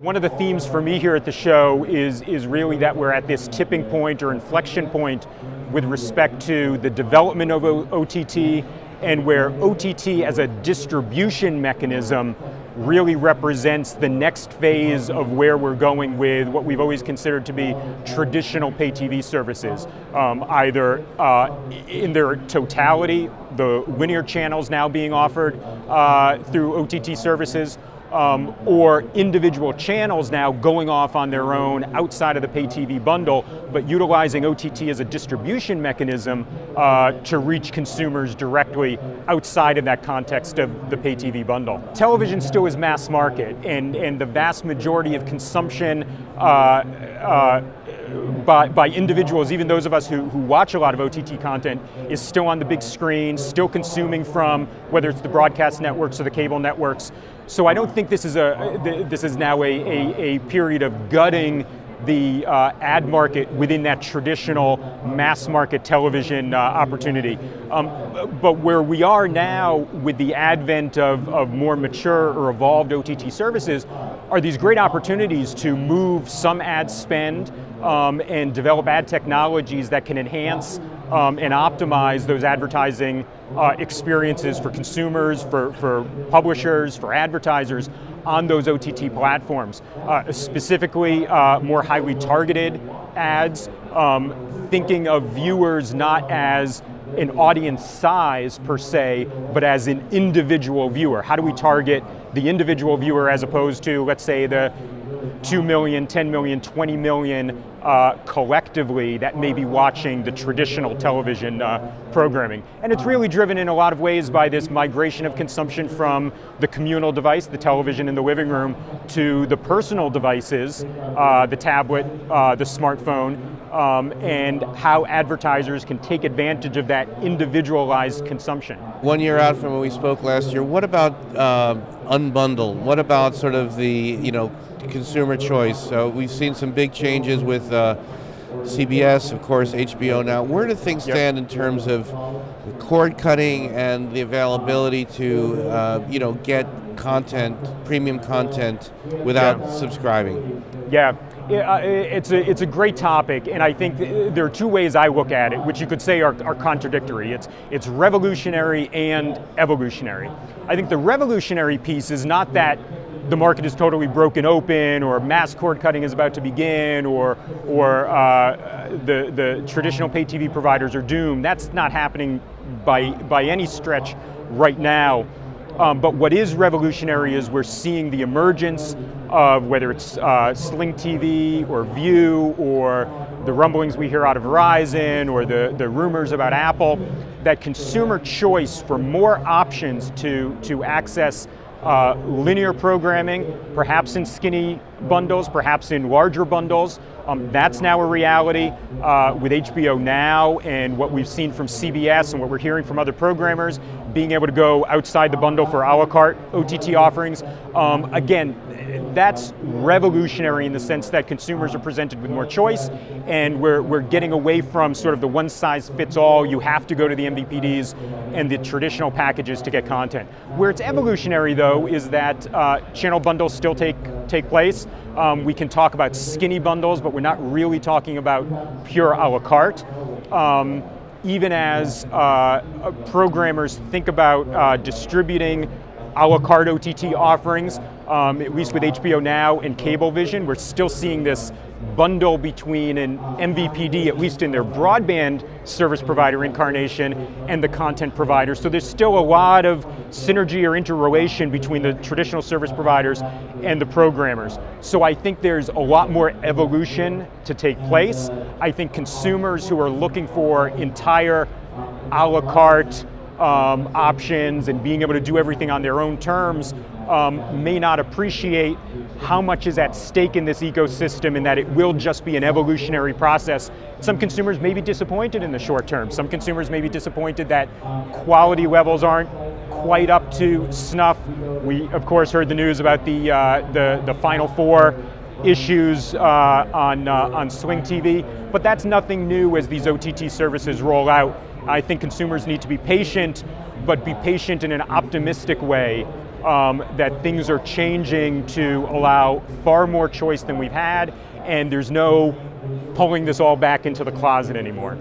One of the themes for me here at the show is really that we're at this tipping point or inflection point with respect to the development of OTT, and where OTT as a distribution mechanism really represents the next phase of where we're going with what we've always considered to be traditional pay TV services. Either in their totality, the linear channels now being offered through OTT services, or individual channels now going off on their own outside of the pay TV bundle, but utilizing OTT as a distribution mechanism to reach consumers directly outside of that context of the pay TV bundle. Television still is mass market, and the vast majority of consumption by individuals, even those of us who watch a lot of OTT content, is still on the big screen, still consuming from whether it's the broadcast networks or the cable networks. So I don't think this is now a period of gutting the ad market within that traditional mass market television opportunity. But where we are now with the advent of more mature or evolved OTT services are these great opportunities to move some ad spend and develop ad technologies that can enhance and optimize those advertising experiences for consumers, for publishers, for advertisers on those OTT platforms. Specifically, more highly targeted ads, thinking of viewers not as an audience size per se, but as an individual viewer. How do we target the individual viewer as opposed to, let's say, the 2 million, 10 million, 20 million collectively that may be watching the traditional television programming. And it's really driven in a lot of ways by this migration of consumption from the communal device, the television in the living room, to the personal devices, the tablet, the smartphone, and how advertisers can take advantage of that individualized consumption. 1 year out from when we spoke last year, what about unbundle? What about sort of the, consumer choice? So we've seen some big changes with CBS, of course, HBO now. Where do things stand in terms of the cord cutting and the availability to, get content, premium content, without subscribing? Yeah, it's a great topic, and I think there are two ways I look at it, which you could say are contradictory. It's revolutionary and evolutionary. I think the revolutionary piece is not that the market is totally broken open, or mass cord cutting is about to begin, or the traditional pay TV providers are doomed. That's not happening by any stretch right now. But what is revolutionary is we're seeing the emergence of, whether it's Sling TV or View, or the rumblings we hear out of Verizon, or the rumors about Apple, that consumer choice for more options to access linear programming, perhaps in skinny bundles, perhaps in larger bundles. That's now a reality with HBO Now, and what we've seen from CBS and what we're hearing from other programmers, being able to go outside the bundle for a la carte OTT offerings. Again, that's revolutionary in the sense that consumers are presented with more choice, and we're getting away from sort of the one size fits all, you have to go to the MVPDs and the traditional packages to get content. Where it's evolutionary, though, is that channel bundles still take place. We can talk about skinny bundles, but we're not really talking about pure a la carte. Even as programmers think about distributing a la carte OTT offerings, at least with HBO Now and Cablevision, we're still seeing this bundle between an MVPD, at least in their broadband service provider incarnation, and the content provider. So there's still a lot of synergy or interrelation between the traditional service providers and the programmers. So I think there's a lot more evolution to take place. I think consumers who are looking for entire a la carte options and being able to do everything on their own terms may not appreciate how much is at stake in this ecosystem, and that it will just be an evolutionary process. Some consumers may be disappointed in the short term. Some consumers may be disappointed that quality levels aren't quite up to snuff. We, of course, heard the news about the Final Four issues on Sling TV, but that's nothing new as these OTT services roll out. I think consumers need to be patient, but be patient in an optimistic way, that things are changing to allow far more choice than we've had, and there's no pulling this all back into the closet anymore.